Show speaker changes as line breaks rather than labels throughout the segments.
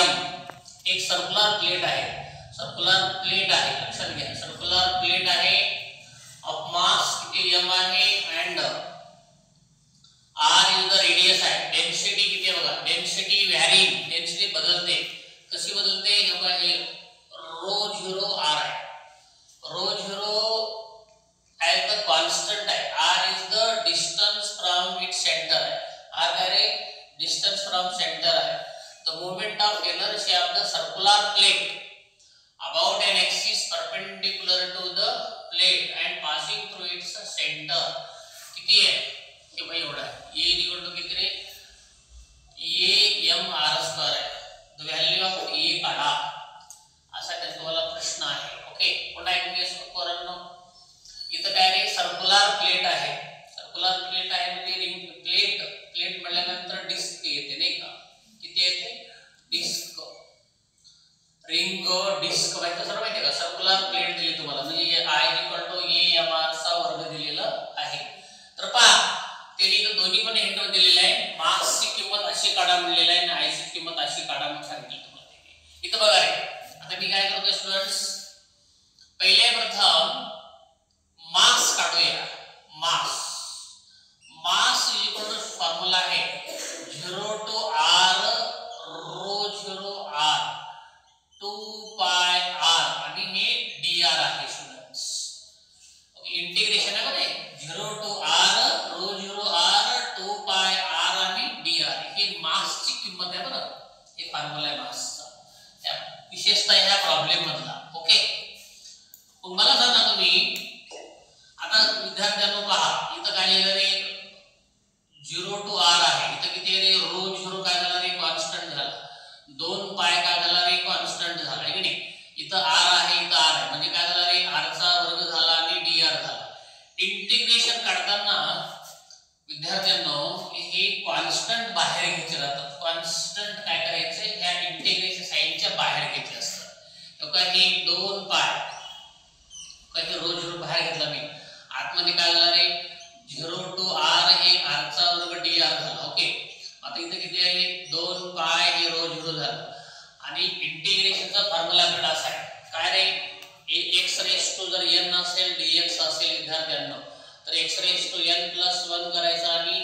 एक circular plate आहे, लक्षात घ्या सर्क्युलर प्लेट आहे ऑफ मास किती m आहे and r is the radius आहे. डेन्सिटी किती आहे बघा, डेन्सिटी व्हॅरिंग, डेन्सिटी बदलते. कशी बदलते हे बघा, हे ρ0 r आहे, ρ0 as the constant आहे, r is the distance from its center आहे, r काय रे distance from center आहे. The movement of inertia of the circular plate about an axis perpendicular to the plate and passing through its center किती आहे हे भाई एवढा आहे. a equal to किती रे, a m r स्क्वेअर आहे. द व्हॅल्यू ऑफ a काढा असा काही तुम्हाला प्रश्न आहे. ओके, पुन्हा एकदा पोरांनो, इथं काय रे सर्क्युलर प्लेट आहे, सर्क्युलर प्लेट आहे म्हणजे रिंग प्लेट, प्लेट म्हटल्यानंतर डिस्क येते नाही का, किती येते डिस्क, रिंग डिस्क माहिती सर्व माहिती आहे का. सर्क्युलर प्लेट दिली तुम्हाला म्हणजे i equal to a m r चा वर्ग दिलेला आहे. तर पहा त्यांनी दोन्ही पण हिंट दिलेले आहे. मासची किंमत अशी काढा म्हणलेला आहे आणि i ची किंमत अशी काढा म्हणून सांगितलं तुम्हाला. इथं बघा रे, आता मी काय करतोय स्टुडंट्स, पहिले प्रथम मास काढूया. मास इक्वल टू फॉर्म्युला आहे 0 to r ρ0 r 2 pi r आणि हे dr आहे स्टुडंट्स. ओके, इंटिग्रेशन आहे बघा, 0 to r ρ0 r 2 pi r आणि dr हे मासची किंमत आहे बरं, हे फॉर्म्युला आहे मासचा, विशेषतः ह्या प्रॉब्लेम मधला. ओके, मग मला सांगा तुम्ही आता विद्यार्थ्यांनो पहा, इथं काय लिहिलं रे 0 to r आहे, इथं किती रे ρ0 काय झाला रे कॉन्स्टंट झाला, 2 पाय काय झाला रे कॉन्स्टंट झाला आहे की नाही. इथं r आहे, इथं r आहे म्हणजे काय झाला रे r चा वर्ग झाला आणि dr झाला. इंटिग्रेशन काढताना विद्यार्थ्यांनो हे कॉन्स्टंट बाहेर घ्यायचे राहतात. कॉन्स्टंट काय करायचे, ह्या इंटिग्रेशन साइनच्या बाहेर घ्यायचे असतात. ओके, हे 2 पाय काही ρ0 बाहेर घेतला मी, आतमध्ये काय झाला रे 0 to r हे r चा वर्ग dr झाला. ओके, आता इथे किती आहे 2 पाय हे ρ0 झालं आणि इंटिग्रेशनचा फॉर्म्युला आपल्याला असा आहे काय रे, x रेस टू जर n असेल dx असेल विद्यार्थ्यांनो, तर x रेस टू n + 1 करायचं आणि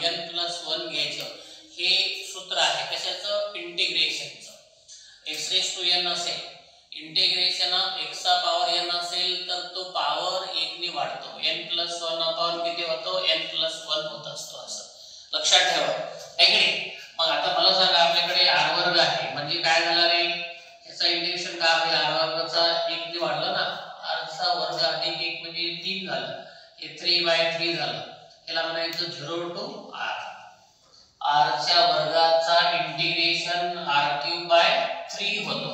n + 1 घ्यायचं. हे सूत्र आहे कशाचं, इंटिग्रेशनचं. x रेस टू n असेल, इंटिग्रेशन x चा पॉवर n असेल तर तो पॉवर 1 ने वाढतो, n + 1 अपॉन किती होतो, n + 1 होत असतो. असं लक्षात ठेवा आहे की नाही. मग आता मला सांगा, आपल्याकडे r वर्ग आहे म्हणजे काय झाला रे, याचा इंटिग्रेशन काय होईल, r वर्गाचा 1 ने वाढला ना, r चा वर्ग अधिक 1 म्हणजे 3 झालं, हे 3/3 झालं. याला म्हणायचं 0 to r, r च्या वर्गाचा इंटिग्रेशन r³ होतो.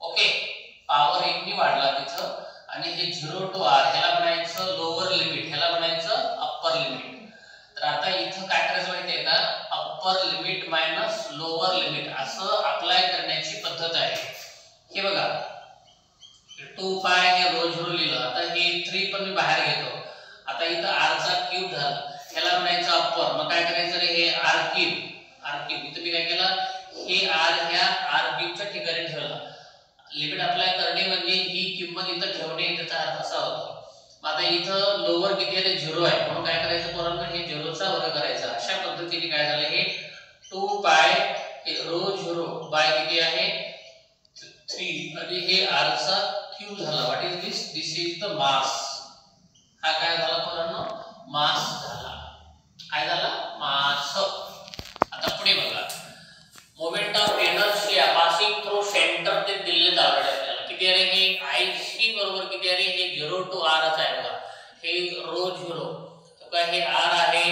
ओके, पॉवर 1 ने वाढला तिथं आणि हे 0 to r ह्याला म्हणायचं लोअर लिमिट, ह्याला म्हणायचं अप्पर लिमिट. तर आता इथं काय करायचं माहिती आहे का, upper limit minus lower limit असं अप्लाय करण्याची पद्धत आहे. हे बघा 2 पाय हे ρ0 लिहिलं, आता हे 3 पण मी बाहेर घेतो. आता इथं r चा क्यूब झाला, ह्याला म्हणायचं अप्पर. मग काय करायचं रे, हे r³ इथं मी काय केलं, हे r ह्या r³ च्या ठिकाणी ठेवला. लिमिट अप्लाय करणे म्हणजे ही किंमत इथं ठेवणे, त्याचा अर्थ असा होतो. आता इथं लोअर किती आहे 0 आहे म्हणून काय करायचं पोरांनो, हे 0 चा वर्ग करायचा. अशा पद्धतीने काय झालं, हे 2 पाय ρ0 बाय किती आहे 3 आणि हे r चा क्यूब झाला. What is this, this is the मास. हा काय झाला पोरांनो, मास झाला. काय झाला, मास. आता पुढे बघा, moment of inertia passing through centre ते दिल्लीत आवडले आपल्याला. किती आहे हे i बरोबर किती आहे, हे 0 to r च आहे बघा, हे ρ0 तर काय हे r आहे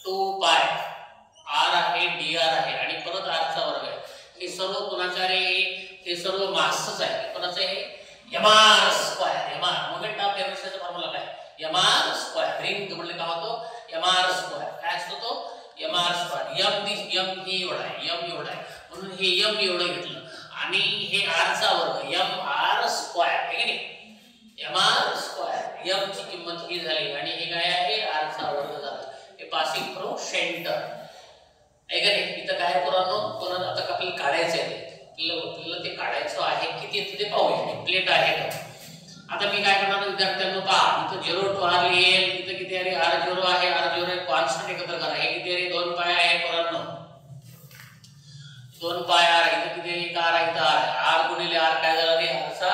2 पाय, r आहे dr आहे आणि परत r चा वर्ग आहे. हे सर्व कुणाचा रे, हे सर्व मासच आहे. कोणाचं आहे, mr². मोमेंट ऑफ इनर्शियाचा फॉर्म्युला काय, mr². रिंग म्हणजे काय होतो, mr². काय असतो तो, mr². m ही एवढा आहे, m एवढा आहे म्हणून हे m एवढं घेतलं आणि हे r चा वर्ग mr² आहे की नाही, mr². m ची किंमत ही झाली आणि हे काय आहे, r चा वर्ग झाला. हे पासिंग थ्रू सेंटर आहे का नाही. इथं काय पोरांनो, आता आपल्याला काढायचं आहे आता मी काय करणार विद्यार्थ्यांनो, पहा इथं 0 to r लिहेल. इथं किती आहे? r0 आहे, r0 आहे, कॉन्स्टंट एकत्र करा. हे किती आहे? 2 पाय आहे पोरांनो, 2 पाय r. इथं किती आहे? 1 r आहे, इथं r आहे. r गुणिले r काय झाला रे? r चा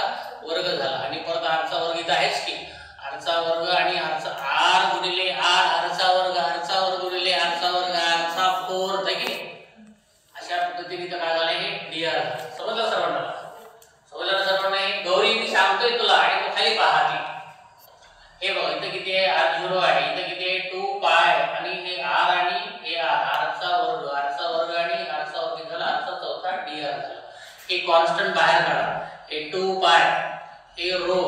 वर्ग झाला. आणि परत r चा वर्ग इथं आहेच की, r चा वर्ग आणि r चा r गुणिले r चा वर्ग, r चा वर्ग गुणिले r चा वर्ग, r चा 4 आहे की. अशा पद्धतीने इथं काय झालं? हे dr. समजलं सर्वांना? समजलं ना सर्वांना? हे गौरी मी सांगतोय तुला आणि तू खाली पहा ती. हे बघ इथं किती आहे? r0 आहे, इथं किती आहे? 2 पाय आणि हे r आणि हे r चा वर्ग, r चा वर्ग आणि r चा वर्ग झाला, r चा चौथा dr झाला. हे कॉन्स्टंट बाहेर काढा. हे 2 पाय, हे रो,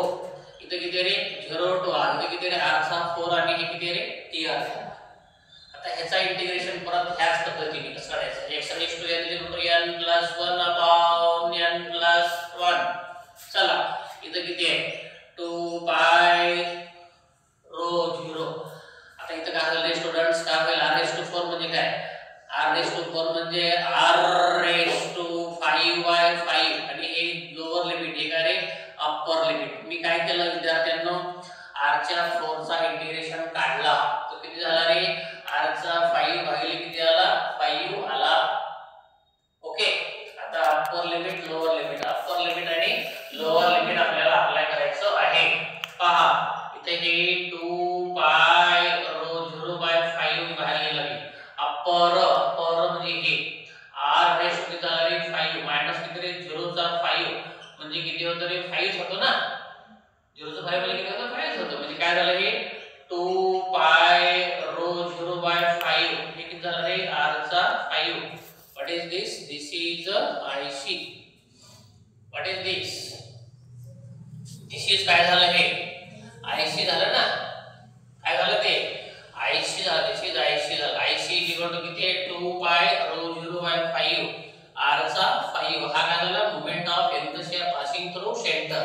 इथं किती रे? 0 to r, इथं किती रे? r चा 4 आणि हे किती रे? dr. आता ह्याचा इंटिग्रेशन परत ह्याच पद्धतीने कसं करायचं? x raised to n plus 1 upon n plus 1. चला इथं किती आहे? 2 पाय रो 0. आता इथं काय झालं स्टुडंट्स? काय होईल? r raised to 4 म्हणजे काय? r raised to 4 म्हणजे r raised to 5/5 आणि हे लोअर लिमिट, हे काय रे? Upper limit. मी काय केलं विद्यार्थ्यांनो? r च्या 4 चा इंटिग्रेशन काढला. तो किती झाला रे? r चा 5 भागिले किती आला? 5 आला. ओके. आता upper limit, lower limit, upper limit आणि लोअर लिमिट आपल्याला अप्लाय करायचं आहे. पहा इथे हे 2 पाय रो 0/5 भागिले लगे अप्पर म्हणजे हे r रेस्ट किती झाला रे? 5 मायनस किती रे? 0 चा 5 म्हणजे किती होतं रे? 5 होतं ना. 0 चा 5 म्हणजे किती होतं? 5 होतं. म्हणजे काय झालं हे? 2 पाय रो 0/5 हे किती झालं रे? r चा 5. What is this? This is IC. What is this? This is काय झालं हे? IC झालं ना. काय झालं ते? IC झालं. दिस इज IC झालं. IC इक्वल टू किती आहे? 2 पाय रो 0/5 r चा 5. हा काय झाला? Moment of inertia passing through centre.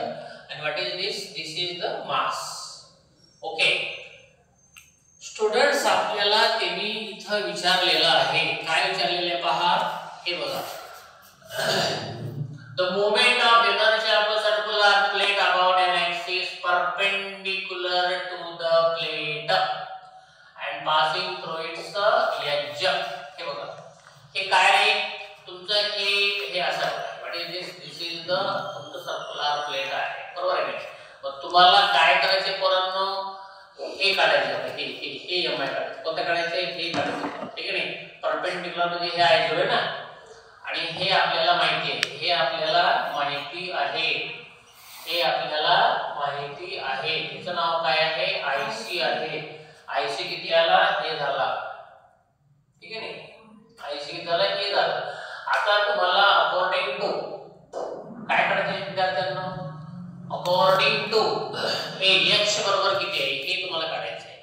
आणि what is this? This is the mass. Okay students, आपल्याला त्यांनी इथं विचारलेलं आहे. काय विचारलेलं आहे पहा. हे बघा. The moment of inertia of a circular plate about an axis perpendicular to the plate and passing through its edge. हे बघा. हे काय रे? तुमचं हे असं आहे. What is this? This is the तुमचं सर्क्युलर प्लेट आहे. बरोबर आहे. मग तुम्हाला काय करायचे पोरांनो? हे काढायचे आहे. हे एम आय काढायचं. कोणतं काढायचं? हे काढायचं. ठीक आहे नाही? परपेंडिक्युलर म्हणजे हे आहे 0 ना. आणि हे आपल्याला माहिती आहे. हे आपल्याला माहिती आहे. हे आपल्याला माहिती आहे. याचं नाव काय आहे? IC आहे. IC किती आला? हे झाला. ठीक आहे नाही? IC किती झाला? हे झालं. आता तुम्हाला अकॉर्डिंग टू काय करायचं विद्यार्थ्यांना? अकॉर्डिंग टू हे x बरोबर किती आहे हे तुम्हाला काढायचं आहे.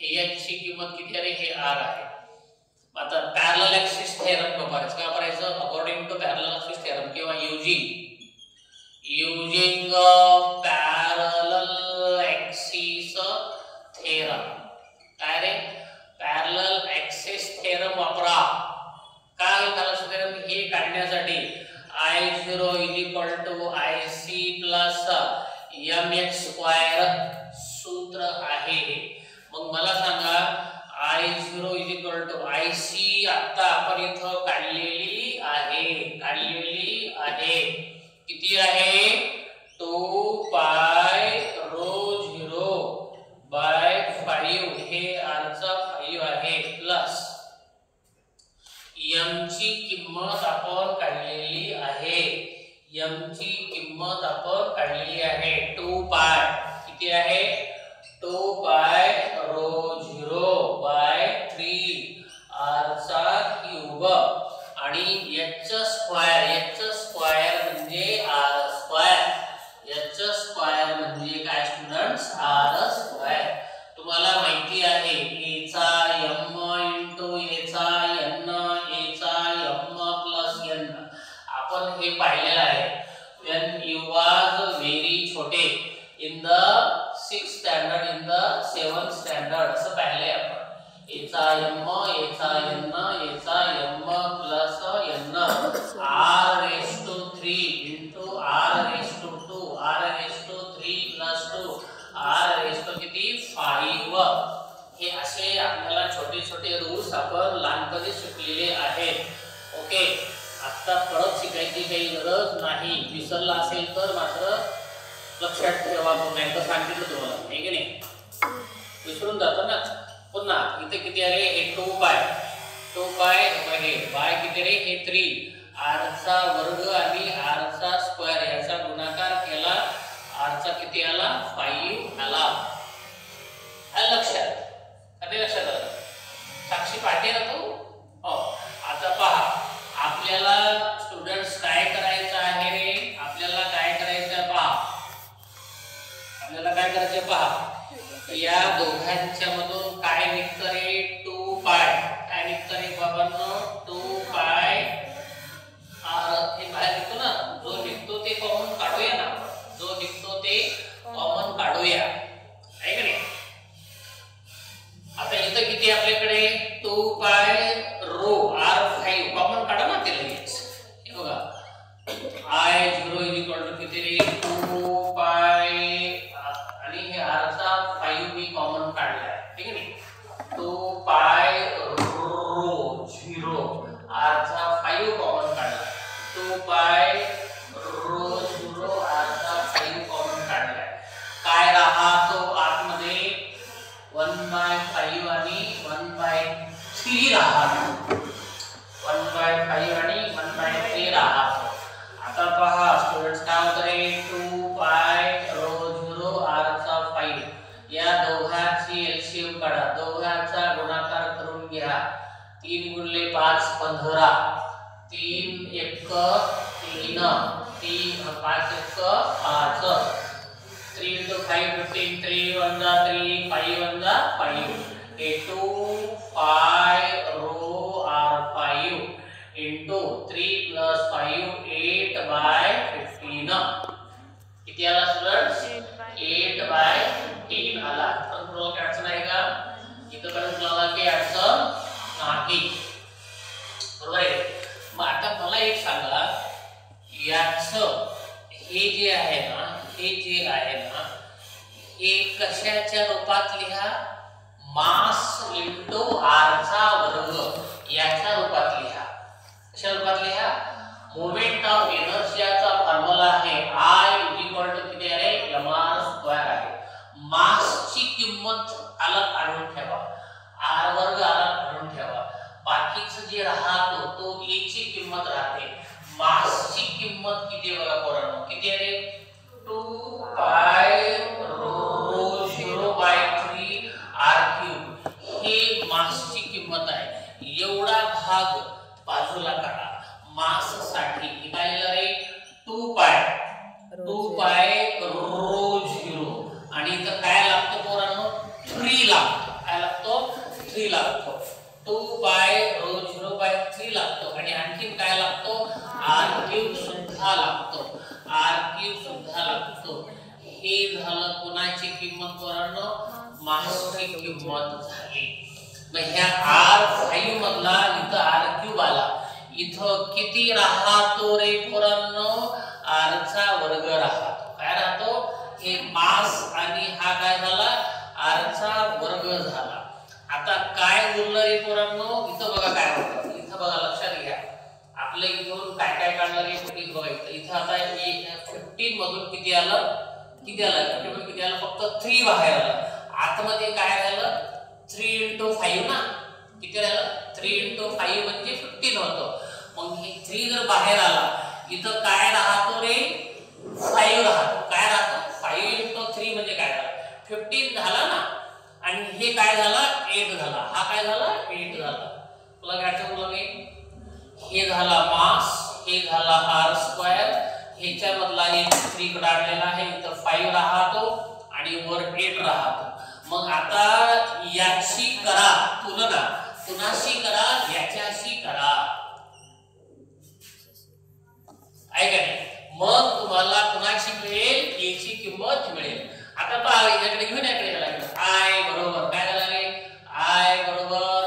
हे x ची किंमत किती आहे? हे r आहे. आता पॅरलल ऍक्सिस थेरम वापरायचं. काय वापरायचं? According to parallel axis theorem किंवा युजिंग पॅरलल ऍक्सिस थेरम. काय रे? पॅरलल ऍक्सिस थेरम वापरा. काय त्याला थेरम हे काढण्यासाठी I0 IC प्लस mx² सूत्र आहे. मग मला सांगा I0 IC आता आपण इथं काढलेली आहे. किती आहे? 2 पाय रो 0/5 हे r चा 5 आहे प्लस m ची किंमत आपण काढलेली आहे. 2 पाय किती आहे? 2 पाय रो 0/3 r चा क्यूब आणि h स्क्वेअर म्हणजे r² म्हणजे काय स्टुडंट्स? r². तुम्हाला माहिती आहे a चा m * a चा n a चा m + n. आपण हे पाहिलेलं आहे. when you was very छोटे in the 6th standard, in the 7th standard असं पाहिले आपण. a चा m a चा n a चा m + n r raised to 3 into r raised to 2 r raised to 3 + 2 आता परत शिकायची काही गरज नाही. विसरला असेल तर मात्र लक्षात ठेवा. पुन्हा एकदा सांगितलं तुम्हाला, आहे की नाही? विसरून जातं ना. पुन्हा इथे किती आहे? हे 2 पाय. 2 पाय हे पाय किती रे? हे 3. r चा वर्ग आणि r चा स्क्वेअर याचा गुणाकार केला. r चा किती आला? 5 आला. आलं लक्षात? कधी लक्षात आलं? साक्षी पाठी ना तू? हो. आता पहा, आपल्याला स्टुडंट्स काय करायचं आहे रे? आपल्याला काय करायचं पहा. आपल्याला काय करायचं पहा. या दोघांच्या मधून काय निघतं रे? 2 पाय. काय निघतं रे बाबांनो? 2 पाय r. हे बाहेर निघतो ना. जो निघतो ते कॉमन काढूया ना. जो निघतो ते कॉमन काढूया, आहे का नाही? आता इथं किती आपल्याकडे? 2 पाय रो r5 कॉमन काढा ना ते लगेच. हे बघा, I0 किती रे? 2 पाय आणि हे r चा 5 मी कॉमन काढलाय, ठीक आहे नाही? 2 पाय रो 0 r चा 5 कॉमन काढला. 2 पाय रो 0 r चा 5 कॉमन काढलाय. काय राहतो आतमध्ये? 1/5 आणि 1/3 राहतो. 1/5 आणि 1/3 राहतो. आता पहा स्टुडंट्स, काय होतं रे? 2 पाय रो 0 r चा 5. या दोघांची एलसीएम काढा. दोघांचा गुणाकार करून घ्या. 3 गुणिले 5 15. 3 1 3 3 5 1 5. 3 into 5 15. 3 1 3 5 1 5. 2 5 row r5 into 3 plus 5 8/15. किती आला स्टुडंट्स? 8/15 आला. पण तुला काय अडचण आहे का? इथं पण तुला काही अडचण नाही, बरोबर आहे? मग आता मला एक सांगा, याचं हे जे आहे ना, हे जे आहे ना, हे कशाच्या रूपात लिहा? मास इंटू r चा वर्ग याच्या रूपात लिहा. कशा रूपात लिहा? मोमेंट ऑफ इनर्शियाचा फॉर्म्युला आहे I किती आहे? mr² आहे. मासची किंमत अलग काढून ठेवा, r वर्ग अलग काढून ठेवा. बाकीचं जे राहतो तो a ची किंमत राहते. मासची किंमत किती बघा पोरांनो? किती आहे? 2 पाय रो 0/3 r3. हे मासची किंमत आहे. एवढा भाग बाजूला काढा. मास साठी काय लिहिलं रे? 2 पाय रो 0 आणि इथं काय लागतं पोरांनो? 3 लागतो. काय लागतो? 3 लागतो. 2 पाय रो 0/3 लागतो आणि आणखीन काय लागतो? r³ सुद्धा लागतो. r³ सुद्धा लागतो. हे झालं कोणाची किंमत पोरांनो? मासची किंमत झाली. मग ह्या r5 मधला इथं r³ आला. इथं किती राहतो रे पोरांनो? r चा वर्ग राहतो. काय राहतो? हे मास आणि हा काय झाला? r चा वर्ग झाला. आता काय उरलं रे पोरांनो? इथं बघा काय होतं. इथं बघा, लक्षात घ्या. आपल्या इथून काय काय काढलं रे? इथं बघा, इथं आता 15 मधून किती आलं? किती आलं? 15 मधून किती आलं? फक्त 3 बाहेर आलं. आतमध्ये काय राहिलं? 3 into 5 ना. किती राहिलं? 3 into 5 म्हणजे 15 होतं. मग हे 3 जर बाहेर आला, इथं काय राहतो रे? 5 राहतो. काय राहतो? 5 into 3 म्हणजे काय झालं? 15 झाला ना. आणि हे काय झालं? 8 झाला. हा काय झाला? 8 झाला. तुला घ्यायचं मुलं मी? हे झाला मास, हे झाला r². ह्याच्या मधला एक 3 काढलेला आहे. इथं 5 राहतो आणि वर 8 राहतो. मग आता याची करा तुलना. कुणाशी करा? याच्याशी करा, आहे का नाही? मग तुम्हाला कुणाची मिळेल? याची किंमत मिळेल. आता पहा, याकडे घेऊन याकडे याला I बरोबर काय झालं रे? I बरोबर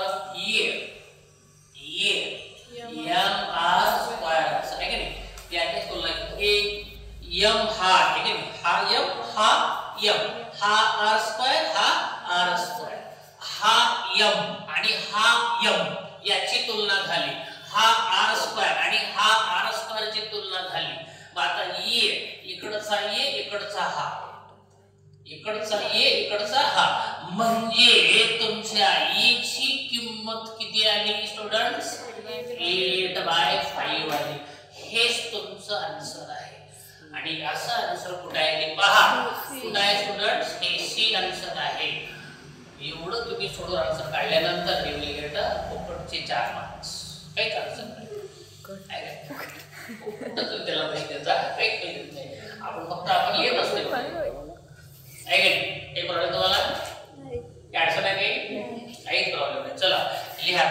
mr², असं आहे का नाही? याच्याच तुलना. हे m हा, ठीक आहे? हा m, हा m, हा r², हा r². हा m आणि हा m याची तुलना झाली. हा r² आणि हा कोणाची तुलना झाली. मग आता ये इकडचा ये इकडचा हा, इकडचा ये इकडचा हा, म्हणजे तुमच्या ईची किंमत किती आली स्टुडंट्स? 8/5 आली. हेच तुमचं आन्सर आहे. आणि असं आन्सर कुठे आहे ते पहा. कुठे आहे स्टुडंट्स? हे सी आन्सर आहे. एवढं तुम्ही सोडून आन्सर काढल्यानंतर यू विल गेट फुकटचे 4 मार्क्स. काहीच आन्सर नाही. त्याला माहिती काही नाही. आपण फक्त आपण येत असतो. काही प्रॉब्लेम तुम्हाला? अडचण आहे काही? काहीच प्रॉब्लेम नाही. चला लिहा.